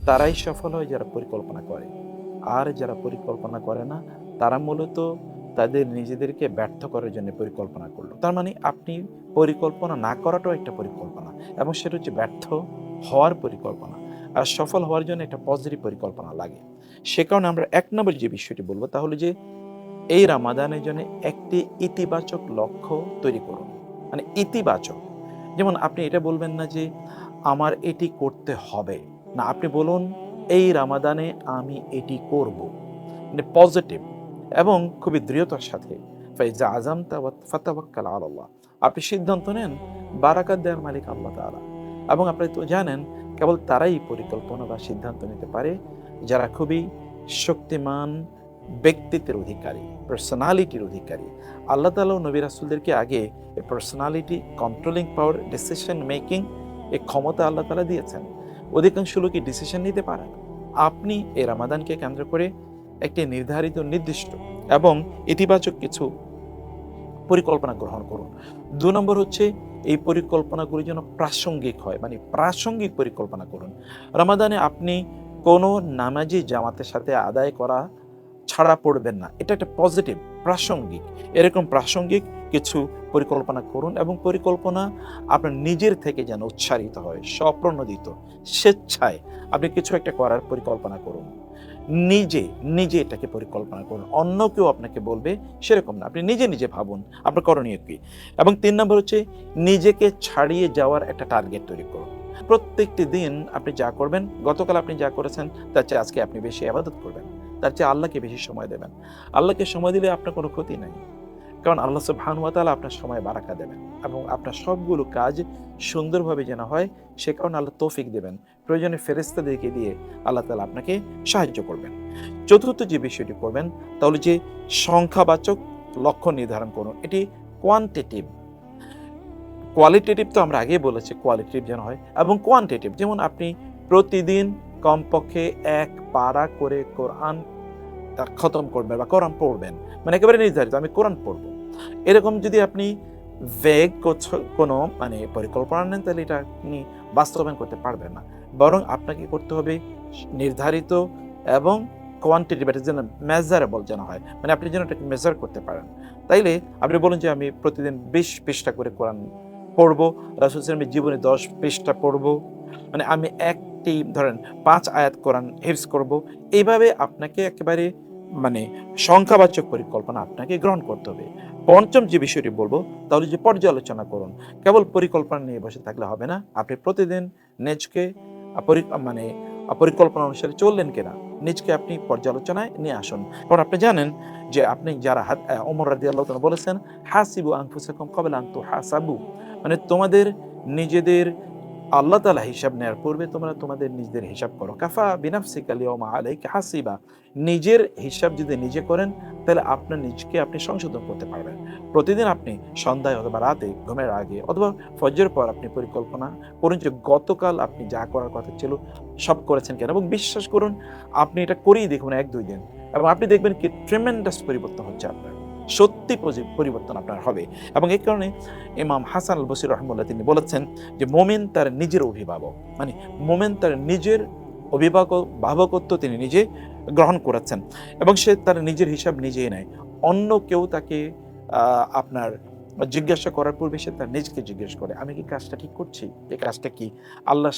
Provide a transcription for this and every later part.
তারাই সফল হয় যারা পরিকল্পনা করে। আর যারা পরিকল্পনা করে না, তারা মূলত তাদের নিজেদেরকে ব্যর্থ করার জন্য পরিকল্পনা করলো। তার মানে আপনি পরিকল্পনা না করাটাও একটা পরিকল্পনা, এবং সেটা হচ্ছে ব্যর্থ হওয়ার পরিকল্পনা। আর সফল হওয়ার জন্য একটা পজিটিভ পরিকল্পনা লাগে। সে কারণে আমরা ১ নম্বর যে বিষয়টি বলব, তাহলে যে এই রামাদানের জন্য একটি ইতিবাচক লক্ষ্য তৈরি করুন। মানে ইতিবাচক। যেমন আপনি এটা বলবেন না যে আমার এটি করতে হবে। না, আপনি বলুন এই রামাদানে আমি এটি করব। মানে পজিটিভ এবং খুবই দৃঢ়তার সাথে। ফাইজা আযামতা ফাতাওয়াক্কাল আলাল্লাহ। আপনি সিদ্ধান্ত নেন, বারাকাত দেওয়ার মালিক আল্লাহ তাআলা। এবং আপনি তো জানেন কেবল তারাই পরিকল্পনা বা সিদ্ধান্ত নিতে পারে যারা খুবই শক্তিমান ব্যক্তিত্বের অধিকারী, পার্সোনালিটির অধিকারী। আল্লাহ তাআলা ও নবী রাসূলদেরকে আগে এই পার্সোনালিটি, কন্ট্রোলিং পাওয়ার, ডিসিশন মেকিং, এই ক্ষমতা আল্লাহ তাআলা দিয়েছেন। অধিকাংশ লোকই ডিসিশন নিতে পারে না। আপনি এই রামাদানকে কেন্দ্র করে একটি নির্ধারিত, নির্দিষ্ট এবং ইতিবাচক কিছু পরিকল্পনা গ্রহণ করুন। ২ নম্বর হচ্ছে এই পরিকল্পনাগুলি যেন প্রাসঙ্গিক হয়, মানে প্রাসঙ্গিক পরিকল্পনা করুন। রমাদানে আপনি কোনো নামাজি জামাতের সাথে আদায় করা ছাড়া পড়বেন না। এটা একটা পজিটিভ, প্রাসঙ্গিক। এরকম প্রাসঙ্গিক কিছু পরিকল্পনা করুন, এবং পরিকল্পনা আপনার নিজের থেকে যেন উৎসারিত হয়, স্বপ্রণোদিত, স্বেচ্ছায় আপনি কিছু একটা করার পরিকল্পনা করুন। নিজে নিজে এটাকে পরিকল্পনা করুন। অন্য কেউ আপনাকে বলবে সেরকম না। আপনি নিজে নিজে ভাবুন আপনার করণীয় কি। এবং ৩ নম্বর হচ্ছে নিজেকে ছাড়িয়ে যাওয়ার একটা টার্গেট তৈরি করুন। প্রত্যেকটি দিন আপনি যা করবেন, গতকাল আপনি যা করেছেন তার চেয়ে আজকে আপনি বেশি ইবাদত করবেন, তার চেয়ে আল্লাহকে বেশি সময় দেবেন। আল্লাহকে সময় দিলে আপনার কোনো ক্ষতি নাই, কারণ আল্লাহ সুবহানাহু ওয়া তাআলা আপনার সময় বারাকা দেবেন, এবং আপনার সবগুলো কাজ সুন্দরভাবে যেন হয় সে কারণে আল্লাহ তৌফিক দেবেন। প্রয়োজনে ফেরেশতাদেরকে দিয়ে আল্লাহ তাআলা আপনাকে সাহায্য করবেন। চতুর্থ যে বিষয়টি করবেন, তাহলে যে সংখ্যাবাচক লক্ষ্য নির্ধারণ করুন। এটি কোয়ান্টিটিভ। কোয়ালিটেটিভ তো আমরা আগেই বলেছি, কোয়ালিটেটিভ যেন হয়, এবং কোয়ান্টিটিভ। যেমন আপনি প্রতিদিন কমপক্ষে ১ পারা করে কোরআন খতম করবেন বা কোরআন পড়বেন, মানে একেবারে নির্ধারিত আমি কোরআন পড়ব। এরকম যদি আপনি ভেগ কোনো মানে পরিকল্পনা নেন, তাহলে এটা আপনি বাস্তবায়ন করতে পারবেন না। বরং আপনাকে করতে হবে নির্ধারিত এবং কোয়ান্টিটি, এটা যেন মেজারেবল যেন হয়, মানে আপনি যেন এটাকে মেজার করতে পারেন। তাইলে আপনি বলুন যে আমি প্রতিদিন ২০ পৃষ্ঠা করে কোরআন পড়বো, রাসূল সাল্লাল্লাহু আলাইহি ওয়াসাল্লামের জীবনে ১০ পৃষ্ঠা পড়বো, মানে আমি একটি ধরেন ৫ আয়াত কোরআন হিফজ করব। এইভাবে আপনাকে একেবারে মানে সংখ্যাবাচক পরিকল্পনা আপনাকে গ্রহণ করতে হবে। পঞ্চম যে বিষয়টি বলবো, তাহলে যে পর্যালোচনা করুন। কেবল পরিকল্পনা নিয়ে বসে থাকলে হবে না। আপনি প্রতিদিন নিজকে মানে পরিকল্পনা অনুসারে চললেন কিনা, নিজকে আপনি পর্যালোচনায় নিয়ে আসুন। কারণ আপনি জানেন যে আপনি যারা ওমর রাদিয়াল্লাহু তাআলা বলেছেন, হাসিবু আনফুসাকুম ক্বাবলা আন তুহাসাবু, মানে তোমাদের নিজেদের আল্লাহ তাআলা হিসাব নেওয়ার পূর্বে তোমরা তোমাদের নিজেদের হিসাব করো। কাফা বিনাফসিকা আল-ইয়াওমা আলাইকা হাসিবা। নিজের হিসাব যদি নিজে করেন, তাহলে আপনার নিজকে আপনি সংশোধন করতে পারবেন। প্রতিদিন আপনি সন্ধ্যায় অথবা রাতে ঘুমের আগে অথবা ফজরের পর আপনি পরিকল্পনা করুন যে গতকাল আপনি যা করার কথা ছিল সব করেছেন কিনা, এবং বিশ্বাস করুন আপনি এটা করেই দেখুন ১-২ দিন, এবং আপনি দেখবেন কি ট্রেমেন্ডাস পরিবর্তন হচ্ছে আপনার। সত্যি পরিবর্তন আপনার হবে। এবং এই কারণে ইমাম হাসান আল বসরি রাহিমাহুল্লাহ তিনি বলেছেন যে মুমিন তার নিজের অভিভাবক, মানে মুমিন তার নিজের অভিভাবকত্ব তিনি নিজে গ্রহণ করেছেন, এবং সে তার নিজের হিসাব নিজেই নেয়। অন্য কেউ তাকে আপনার জিজ্ঞাসা করার পূর্বে সে তার নিজেকে জিজ্ঞেস করে, আমি কি কাজটা ঠিক করছি, এই কাজটা কি আল্লাহ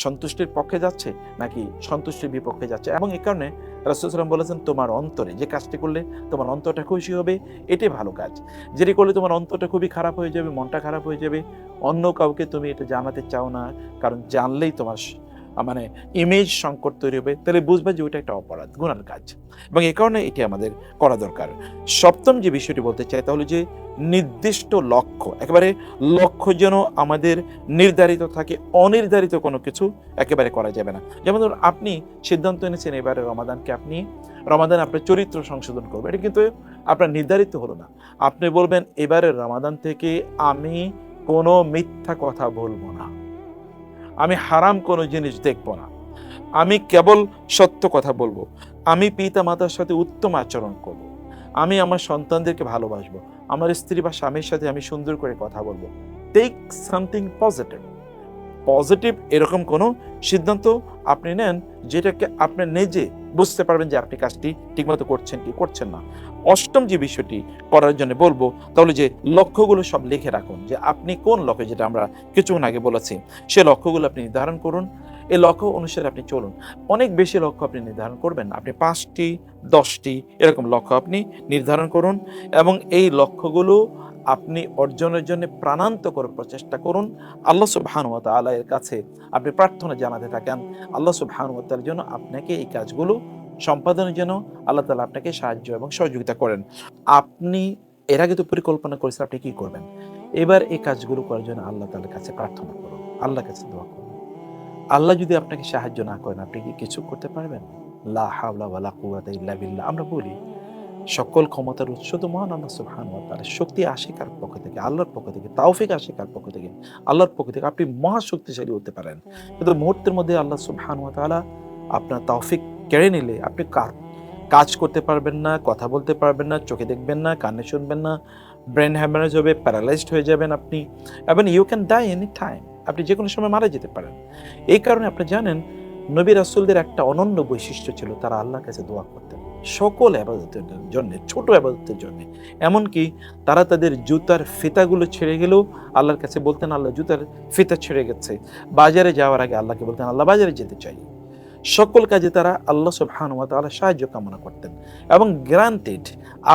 সন্তুষ্টির পক্ষে যাচ্ছে নাকি সন্তুষ্টির বিপক্ষে যাচ্ছে। এবং এই কারণে রাসূল সাল্লাল্লাহু আলাইহি ওয়াসাল্লাম বলেছেন, তোমার অন্তরে যে কাজটি করলে তোমার অন্তরটা খুশি হবে, এটাই ভালো কাজ। যেটি করলে তোমার অন্তরটা খুবই খারাপ হয়ে যাবে, মনটা খারাপ হয়ে যাবে, অন্য কাউকে তুমি এটা জানাতে চাও না, কারণ জানলেই তোমার মানে ইমেজ সংকট তৈরি হবে, তাহলে বুঝবে যে ওইটা একটা অপরাধ, গুনার কাজ। এবং এই কারণে এটি আমাদের করা দরকার। সপ্তম যে বিষয়টি বলতে চাই, তাহলে যে নির্দিষ্ট লক্ষ্য, একেবারে লক্ষ্য যেন আমাদের নির্ধারিত থাকে, অনির্ধারিত কোনো কিছু একেবারে করা যাবে না। যেমন ধরুন আপনি সিদ্ধান্ত এনেছেন এবারে রমাদানকে আপনি আপনার চরিত্র সংশোধন করবেন, এটা কিন্তু আপনার নির্ধারিত হলো না। আপনি বলবেন এবারে রমাদান থেকে আমি কোনো মিথ্যা কথা বলবো না, আমি হারাম কোনো জিনিস দেখব না, আমি কেবল সত্য কথা বলবো, আমি পিতা মাতার সাথে উত্তম আচরণ করব, আমি আমার সন্তানদেরকে ভালোবাসবো, আমার স্ত্রী বা স্বামীর সাথে আমি সুন্দর করে কথা বলবো। টেক সামথিং পজিটিভ, পজিটিভ এরকম কোনো সিদ্ধান্ত আপনি নেন যেটাকে আপনি নিজে বুঝতে পারবেন যে আপনি কাজটি ঠিকমতো করছেন কি করছেন না। অষ্টম যে বিষয়টি করার জন্য বলবো তাহলে যে লক্ষ্যগুলো সব লিখে রাখুন, যে আপনি কোন লক্ষ্য, যেটা আমরা কিছুক্ষণ আগে বলেছি, সে লক্ষ্যগুলো আপনি নির্ধারণ করুন। এই লক্ষ্য অনুসারে আপনি চলুন। অনেক বেশি লক্ষ্য আপনি নির্ধারণ করবেন না, আপনি 5টি 10টি এরকম লক্ষ্য আপনি নির্ধারণ করুন এবং এই লক্ষ্যগুলো আপনি অর্জনের জন্য প্রাণান্তকর প্রচেষ্টা করুন। আল্লাহ সুবহানাহু ওয়া তাআলা এর কাছে আপনি প্রার্থনা জানাতে থাকেন, আল্লাহ সুবহানাহু ওয়া তাআলার জন্য আপনাকে এই কাজগুলো সম্পাদনের জন্য আল্লাহ তাআলা আপনাকে সাহায্য এবং সহযোগিতা করেন। আপনি এর আগে তো পরিকল্পনা করেছেন আপনি কি করবেন, এবার এই কাজগুলো করার জন্য আল্লাহ তাআলার কাছে প্রার্থনা করুন, আল্লাহর কাছে দোয়া করুন। আল্লাহ যদি আপনাকে সাহায্য না করেন আপনি কি কিছু করতে পারবেন? লা হাওলা ওয়ালা কুওয়াতা ইল্লা বিল্লাহ। আমরা বলি সকল ক্ষমতার উৎস তো মহান আল্লাহ সুবহানাহু ওয়া তাআলা। শক্তি আসে কার পক্ষ থেকে? আল্লাহর পক্ষ থেকে। তাওফিক আসে কার পক্ষ থেকে? আল্লাহর পক্ষ থেকে। আপনি মহা শক্তিশালী হতে পারেন, কিন্তু মুহূর্তের মধ্যে আল্লাহ সুবহানাহু ওয়া তাআলা আপনার তাওফিক কেড়ে নিলে আপনি কাজ করতে পারবেন না, কথা বলতে পারবেন না, চোখে দেখবেন না, কানে শুনবেন না, ব্রেন হ্যামারেজ হবে, প্যারালাইজড হয়ে যাবেন আপনি, এবং you can die any time. আপনি যে কোনো সময় মারা যেতে পারেন। এই কারণে আপনি জানেন নবী রাসূলদের একটা অনন্য বৈশিষ্ট্য ছিল, তারা আল্লাহর কাছে দোয়া করতেন সকল ইবাদতের জন্য, ছোট ইবাদতের জন্য। এমনকি তারা তাদের জুতার ফিতাগুলো ছেড়ে গেলেও আল্লাহর কাছে বলতেন, আল্লাহ জুতার ফিতা ছেড়ে গেছে। বাজারে যাওয়ার আগে আল্লাহকে বলতেন, আল্লাহ বাজারে যেতে চাই। সকল কাজে তারা আল্লাহ সুবহানাহু ওয়া তাআলা সাহায্য কামনা করতেন। এবং গ্রান্টেড,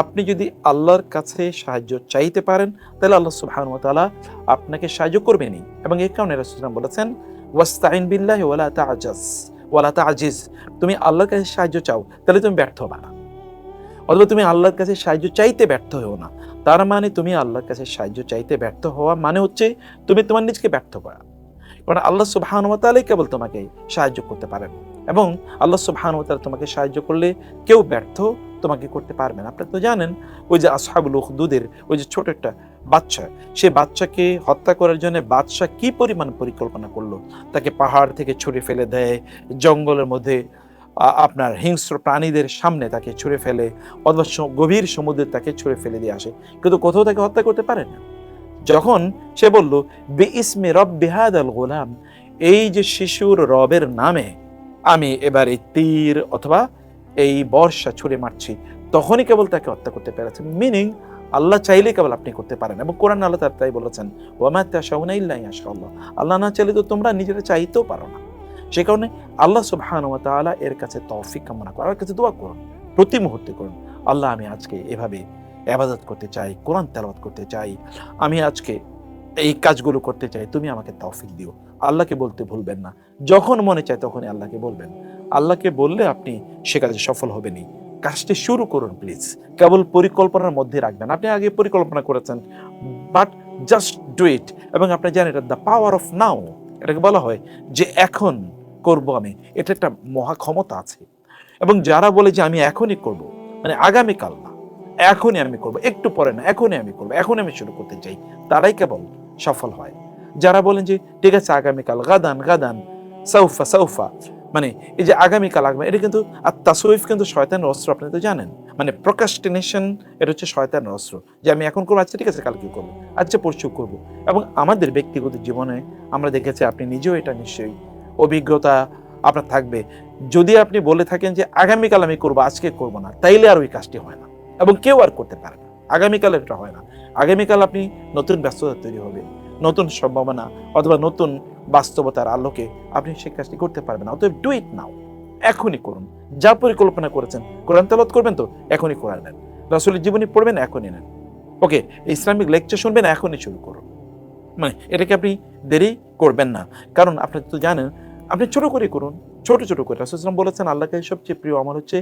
আপনি যদি আল্লাহর কাছে সাহায্য চাইতে পারেন তাহলে আল্লাহ সুবহানাহু ওয়া তাআলা আপনাকে সাহায্য করবেনই। এবং এই কারণে রাসূল সাল্লাল্লাহু আলাইহি ওয়াসাল্লাম বলেছেন, ওয়াস্তাইন বিল্লাহি ওয়ালা তা'জাজ ওয়ালা তা'জিজ। তুমি আল্লাহর কাছে সাহায্য চাও তাহলে তুমি ব্যর্থ হবে না, অথবা তুমি আল্লাহর কাছে সাহায্য চাইতে ব্যর্থ হও না। তার মানে তুমি আল্লাহর কাছে সাহায্য চাইতে ব্যর্থ হওয়া মানে হচ্ছে তুমি তোমার নিজকে ব্যর্থ করা। কারণ আল্লাহ সুবহানাহু ওয়া তাআলাই কেবল তোমাকে সাহায্য করতে পারেন, এবং আল্লাহ সুবহানাহু ওয়া তাআলা তোমাকে সাহায্য করলে কেউ ব্যর্থ তোমাকে করতে পারবে না। আপনারা তো জানেন ওই যে আসহাবুল উখদুদের ওই যে ছোট একটা বাচ্চা, সে বাচ্চাকে হত্যা করার জন্য বাদশা কি পরিমাণ পরিকল্পনা করলো, তাকে পাহাড় থেকে ছুঁড়ে ফেলে দেয়, জঙ্গলের মধ্যে আপনার হিংস্র প্রাণীদের সামনে তাকে ছুঁড়ে ফেলে, অথবা গভীর সমুদ্রে তাকে ছুঁড়ে ফেলে দিয়ে আসে, কিন্তু কোথাও তাকে হত্যা করতে পারে না। যখন সে বলল বিইসমি রব্বি হাদাল গোলাম, এই যে শিশুর রবের নামে আমি এবার এই তীর অথবা এই বর্ষা ছুঁড়ে মারছি, তখনই কেবল তাকে হত্যা করতে পেরেছে। মিনিং আল্লাহ চাইলে কেবল আপনি করতে পারেন। এবং কোরআন আল্লাহ তাই বলেছেন, ওয়া মা তাশাউনা ইল্লা ইয়াশাআল্লাহ, আল্লাহ না চাইলে তো তোমরা নিজেরা চাইতেও পারো না। সে কারণে আল্লাহ সুবহানাহু ওয়া তাআলা এর কাছে তৌফিক কামনা করুন, আল্লাহর কাছে দোয়া করুন, প্রতি মুহূর্তে করুন, আল্লাহ আমি আজকে এভাবে ইবাদত করতে চাই, কোরআন তেলাওয়াত করতে চাই, আমি আজকে এই কাজগুলো করতে চাই, তুমি আমাকে তৌফিক দিও। আল্লাহকে বলতে ভুলবেন না, যখন মনে চায় তখনই আল্লাহকে বলবেন। আল্লাহকে বললে আপনি সে কাজে সফল হবেনই। কাজটি শুরু করুন প্লিজ, কেবল পরিকল্পনার মধ্যে রাখবেন। আপনি আগে পরিকল্পনা করেছেন, বাট জাস্ট ডু ইট। এবং আপনি জানেন এটা দ্য পাওয়ার অফ নাও, এটাকে বলা হয় যে এখন করব আমি, এটা একটা মহা ক্ষমতা আছে। এবং যারা বলে যে আমি এখনই করব, মানে আগামীকাল না, এখনই আমি করব, একটু পরে না, এখনই আমি করব, এখনই আমি শুরু করতে চাই, তারাই কেবল সফল হয়। যারা বলেন যে ঠিক আছে আগামীকাল, গাদান গাদান, সাউফা সাউফা, মানে এই যে আগামীকাল আগামী, এটা কিন্তু আর তাসউফ কিন্তু শয়তানের অস্ত্র, আপনি তো জানেন। মানে প্রোক্রাস্টিনেশন এটা হচ্ছে শয়তানের অস্ত্র, যে আমি এখন করবো, আচ্ছা ঠিক আছে কালকে করবো, আচ্ছা পরশু করবো। এবং আমাদের ব্যক্তিগত জীবনে আমরা দেখেছি, আপনি নিজেও এটা নিশ্চয়ই অভিজ্ঞতা আপনার থাকবে, যদি আপনি বলে থাকেন যে আগামীকাল আমি করবো, আজকে করবো না, তাইলে আর ওই কাজটি হয় না এবং কেউ আর করতে পারে না। আগামীকাল এটা হয় না। আগামীকাল আপনি নতুন ব্যস্ততা তৈরি হবে, নতুন সম্ভাবনা অথবা নতুন বাস্তবতার আলোকে আপনি সেই কাজটি করতে পারবেন না। অতএব ডু ইট নাও, এখনই করুন। যা পরিকল্পনা করেছেন, কোরআন তেলাওয়াত করবেন তো এখনই কোরআন নেন, রাসূলের জীবনী পড়বেন এখনই নেন, ওকে, ইসলামিক লেকচার শুনবেন এখনই শুরু করুন। মানে এটাকে আপনি দেরি করবেন না, কারণ আপনি তো জানেন, আপনি ছোট করে করুন, ছোট ছোট করে। রাসূল সাল্লাল্লাহু আলাইহি ওয়াসাল্লাম বলেছেন আল্লাহকে সবচেয়ে প্রিয় আমল হচ্ছে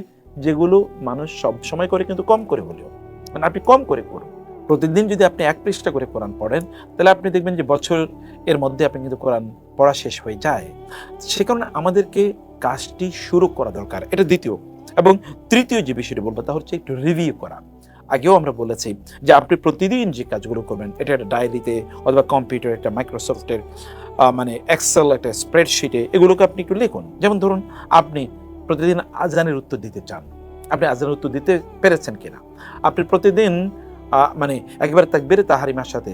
যেগুলো মানুষ সব সময় করে কিন্তু কম করে হলেও, মানে আপনি কম করে করুন। প্রতিদিন যদি আপনি 1 পৃষ্ঠা করে কোরআন পড়েন, তাহলে আপনি দেখবেন যে বছর এর মধ্যে আপনি কিন্তু কোরআন পড়া শেষ হয়ে যায়। সে কারণে আমাদেরকে কাজটি শুরু করা দরকার, এটা দ্বিতীয়। এবং তৃতীয় যে বিষয়টি বলবো তা হচ্ছে একটু রিভিউ করা। আগেও আমরা বলেছি যে আপনি প্রতিদিন যে কাজগুলো করবেন, এটা একটা ডায়েরিতে অথবা কম্পিউটার, একটা মাইক্রোসফটের মানে এক্সেল, একটা স্প্রেডশিটে, এগুলোকে আপনি একটু লিখুন। যেমন ধরুন আপনি প্রতিদিন আজানের উত্তর দিতে চান, আপনি আজানের উত্তর দিতে পেরেছেন কিনা। আপনি প্রতিদিন মানে একেবারে তাকবীরে তাহরিমার সাথে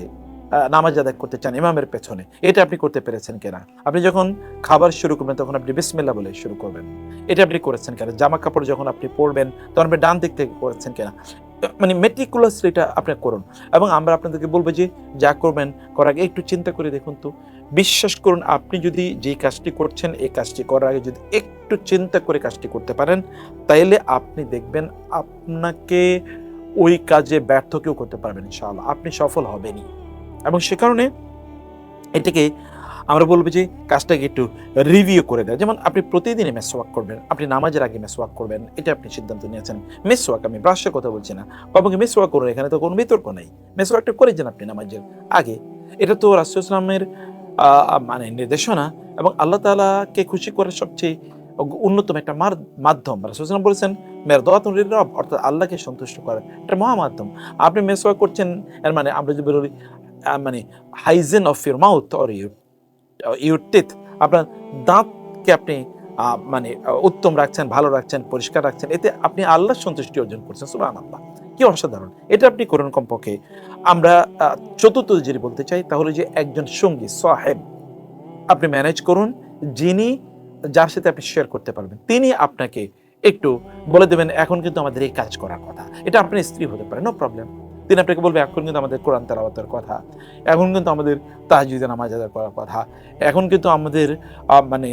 নামাজ আদায় করতে চান ইমামের পেছনে, এটা আপনি করতে পেরেছেন কিনা? আপনি যখন খাবার শুরু করবেন তখন আপনি বিসমিল্লাহ বলে শুরু করবেন, এটা আপনি করেছেন কিনা? জামা কাপড় যখন আপনি পরবেন তখন আপনি ডান দিক থেকে করেছেন কিনা? মানে মেটিকুলাসলি এটা আপনি করুন। এবং আমরা আপনাদেরকে বলবো যে যা করবেন করার আগে একটু চিন্তা করে দেখুন তো। বিশ্বাস করুন, আপনি যদি যেই কাজটি করছেন এই কাজটি করার আগে যদি একটু চিন্তা করে কাজটি করতে পারেন, তাইলে আপনি দেখবেন আপনাকে ওই কাজে ব্যর্থ কেউ করতে পারবেন ইনশাআল্লাহ, আপনি সফল হবেনই। এবং সে কারণে এটাকে আমরা বলবো যে কাজটাকে একটু রিভিউ করে দেয়। যেমন আপনি প্রতিদিনই মেসওয়াক করবেন, আপনি নামাজের আগে মেসওয়াক করবেন, এটা আপনি সিদ্ধান্ত নিয়েছেন। মেসওয়াক, আমি ব্রাশের কথা বলছি না, বাবাকে মেসওয়াক করুন, এখানে তো কোনো বিতর্ক নেই। মেসওয়াকটা করেছেন আপনি নামাজের আগে, এটা তো রাসূল ইসলামের মানে নির্দেশনা এবং আল্লাহ তাআলাকে খুশি করার সবচেয়ে অন্যতম একটা মাধ্যম। রাসূল ইসলাম বলেছেন মেরদাতুর রব, অর্থাৎ আল্লাহকে সন্তুষ্ট করার একটা মহামাধ্যম। আপনি মেসওয়াক করছেন, এর মানে আমরা যদি বলি মানে hygiene of your mouth or your teeth, আপনার দাঁতকে আপনি মানে উত্তম রাখছেন, ভালো রাখছেন, পরিষ্কার রাখছেন, এতে আপনি আল্লাহর সন্তুষ্টি অর্জন করছেন। সুবহানাল্লাহ, কি অসাধারণ! এটা আপনি করুন কমপক্ষে। আমরা চতুর্থ যেটি বলতে চাই তাহলে যে একজন সঙ্গী সাহেব আপনি ম্যানেজ করুন, যার সাথে আপনি শেয়ার করতে পারবেন, তিনি আপনাকে একটু বলে দেবেন এখন কিন্তু আমাদের এই কাজ করার কথা। এটা আপনার স্ত্রী হতে পারে, নো প্রবলেম। তিনি আপনাকে বলবে এখন কিন্তু আমাদের কোরআন তেলাওয়াতের কথা, এখন কিন্তু আমাদের তাহাজ্জুদে নামাজ আদায় করার কথা, এখন কিন্তু আমাদের মানে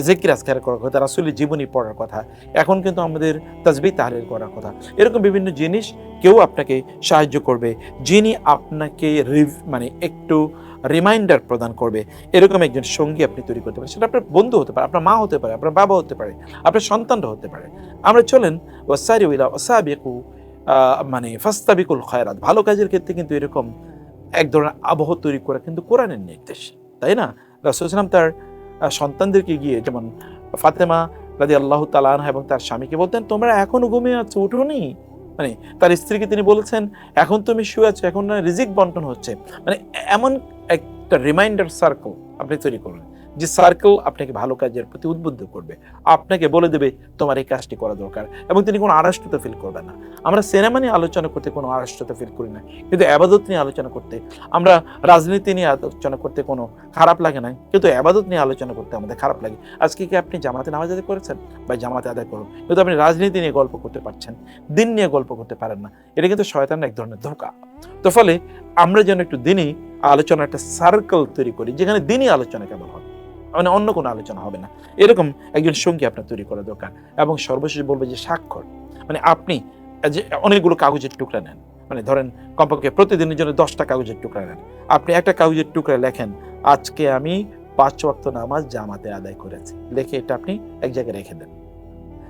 জিকির আজকার করার কথা, রাসূলের জীবনী পড়ার কথা, এখন কিন্তু আমাদের তাসবিহ তাহলিল করার কথা। এরকম বিভিন্ন জিনিস কেউ আপনাকে সাহায্য করবে, যিনি আপনাকে মানে একটু রিমাইন্ডার প্রদান করবে। এরকম একজন সঙ্গী আপনি তৈরি করতে পারেন। সেটা আপনার বন্ধু হতে পারে, আপনার মা হতে পারে, আপনার বাবা হতে পারে, আপনার সন্তানরা হতে পারে। আমরা চলেন ওয়াসারিউ ইলা ওয়াসাবিকু মানে ফাস্তাবিকুল খায়রাত, ভালো কাজের ক্ষেত্রে কিন্তু এরকম এক ধরনের আবহ তৈরি করা কিন্তু কোরআনের নির্দেশ, তাই না? রাসূল সাল্লাল্লাহু আলাইহি ওয়াসাল্লাম তার সন্তানদেরকে গিয়ে, যেমন ফাতেমা রাদিয়াল্লাহু তাআলা আনহা এবং তার স্বামীকে বলতেন তোমরা এখনো ঘুমিয়ে আছো, উঠোনি। মানে তার স্ত্রীকে তিনি বলেছেন এখন তুমি শুয়ে আছো, এখন না রিজিক বন্টন হচ্ছে। মানে এমন একটা রিমাইন্ডার সার্কেল আপনি তৈরি করুন, যে সার্কেল আপনাকে ভালো কাজের প্রতি উদ্বুদ্ধ করবে, আপনাকে বলে দেবে তোমার এই কাজটি করা দরকার, এবং তিনি কোনো আড়ষ্টতা ফিল করবে না। আমরা সিনেমা নিয়ে আলোচনা করতে কোনো আড়ষ্টতা ফিল করি না, কিন্তু আবাদত নিয়ে আলোচনা করতে, আমরা রাজনীতি নিয়ে আলোচনা করতে কোনো খারাপ লাগে না, কিন্তু আবাদত নিয়ে আলোচনা করতে আমাদের খারাপ লাগে। আজকে কি আপনি জামাতে নামাজ আদায় করেছেন বা জামাতে আদায় করুন, কিন্তু আপনি রাজনীতি নিয়ে গল্প করতে পারছেন, দিন নিয়ে গল্প করতে পারেন না, এটা কিন্তু শয়তানের এক ধরনের ধোঁকা। তো ফলে আমরা যেন একটু দিনই আলোচনা একটা সার্কেল তৈরি করি, যেখানে দিনই আলোচনা কেবল হবে, মানে অন্য কোনো আলোচনা হবে না। এরকম একজন সঙ্গী আপনার তৈরি করা দরকার। এবং সর্বশেষ বলবে যে স্বাক্ষর, মানে আপনি যে অনেকগুলো কাগজের টুকরা নেন, মানে ধরেন কমপক্ষে প্রতিদিনের জন্য 10টা কাগজের টুকরা নেন, আপনি একটা কাগজের টুকরা লেখেন আজকে আমি 5 ওয়াক্ত নামাজ জামাতে আদায় করেছি, লিখে এটা আপনি এক জায়গায় রেখে দেন।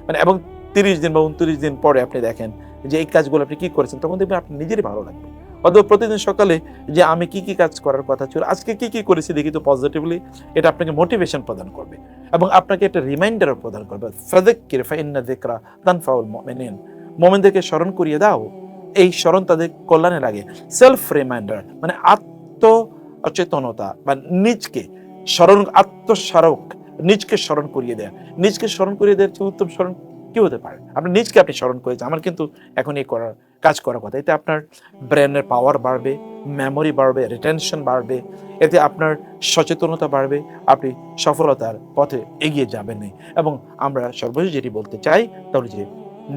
মানে এবং 30 দিন বা 29 দিন পরে আপনি দেখেন যে এই কাজগুলো আপনি কি করেছেন, তখন দেখবেন আপনি নিজেরই ভালো লাগবে। অথবা প্রতিদিন সকালে যে আমি কি কি কাজ করার কথা ছিল, আজকে কি কি করেছি দেখি তো পজিটিভলি, এটা আপনাকে মোটিভেশন প্রদান করবে এবং আপনাকে একটা রিমাইন্ডারও প্রদান করবে। ফাযাক্কির ফাইন্না যিকরা তানফাউল মুমিনিন, মুমিনদেরকে স্মরণ করিয়ে দাও, এই স্মরণ তাদের কল্যাণে লাগে। সেলফ রিমাইন্ডার মানে আত্মচেতনতা বা নিজকে স্মরণ, আত্মস্মারক, নিজকে স্মরণ করিয়ে দেয়া। নিজকে স্মরণ করিয়ে দেওয়ার চেয়ে উত্তম স্মরণ কি হতে পারে? আপনি নিজকে আপনি স্মরণ করেছেন আমার কিন্তু এখন এই কাজ করার কথা, এতে আপনার ব্রেনের পাওয়ার বাড়বে, মেমোরি বাড়বে, রিটেনশন বাড়বে, এতে আপনার সচেতনতা বাড়বে, আপনি সফলতার পথে এগিয়ে যাবেন। এবং আমরা সর্বশেষ যেটি বলতে চাই তাহলে যে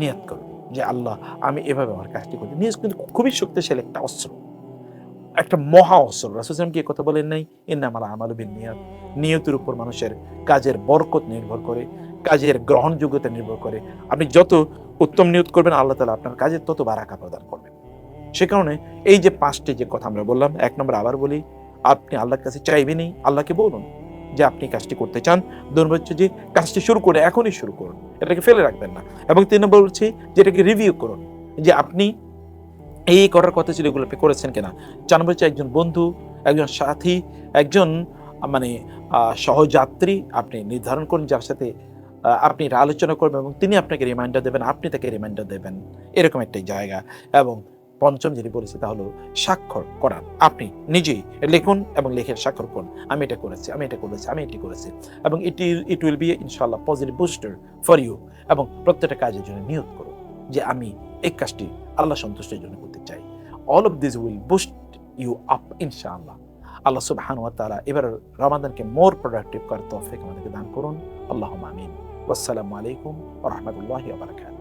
নিয়ত করুন যে আল্লাহ আমি এভাবে আমার কাজটি করি। নিয়ত কিন্তু খুবই শক্তিশালী একটা অস্ত্র, একটা মহা অস্ত্র। রাসূল সাল্লাল্লাহু আলাইহি ওয়াসাল্লাম কি কথা বলেন নাই, ইন্নামাল আমালু বিন্নিয়াত, নিয়তের উপর মানুষের কাজের বরকত নির্ভর করে, কাজের গ্রহণযোগ্যতা নির্ভর করে। আপনি যত উত্তম নিয়ত করবেন আল্লাহ তাআলা আপনার কাজের তত বারাকা প্রদান করবেন। সে কারণে এই যে 5টি যে কথা আমরা বললাম, 1 নম্বর আবার বলি, আপনি আল্লাহর কাছে চাইবেনই, আল্লাহকে বলুন যে আপনি কাজটি করতে চান। 2 নম্বর হচ্ছে যে কাজটি শুরু করে এখনই শুরু করুন, এটাকে ফেলে রাখবেন না। এবং 3 নম্বর হচ্ছে যে এটাকে রিভিউ করুন যে আপনি এই করার কথা ছিল এগুলো আপনি করেছেন কিনা। 4 নম্বর হচ্ছে একজন বন্ধু, একজন সাথী, একজন মানে সহযাত্রী আপনি নির্ধারণ করুন যার সাথে আপনি আলোচনা করবেন এবং তিনি আপনাকে রিমাইন্ডার দেবেন, আপনি তাকে রিমাইন্ডার দেবেন, এরকম একটি জায়গা। এবং 5ম যেটি বলেছি তা হলো স্বাক্ষর করার। আপনি নিজেই লিখুন এবং লিখে স্বাক্ষর করুন, আমি এটা করেছি, আমি এটা করেছি, আমি এটি করেছি। এবং ইট উইল বি ইনশাআল্লাহ পজিটিভ বুস্টার ফর ইউ। এবং প্রত্যেকটা কাজের জন্য নিয়ত করুন যে আমি এই কাজটি আল্লাহ সন্তুষ্টির জন্য করতে চাই। All of this will boost you up ইনশাআল্লাহ। আল্লাহ সুবহানাহু ওয়া তাআলা এবার রমাদানকে মোর প্রোডাক্টিভ করার তৌফিক আমাদেরকে দান করুন। আল্লাহুম্মা আমিন। ওয়াসসালামু আলাইকুম ওয়া রাহমাতুল্লাহি ওয়া বারাকাতুহু।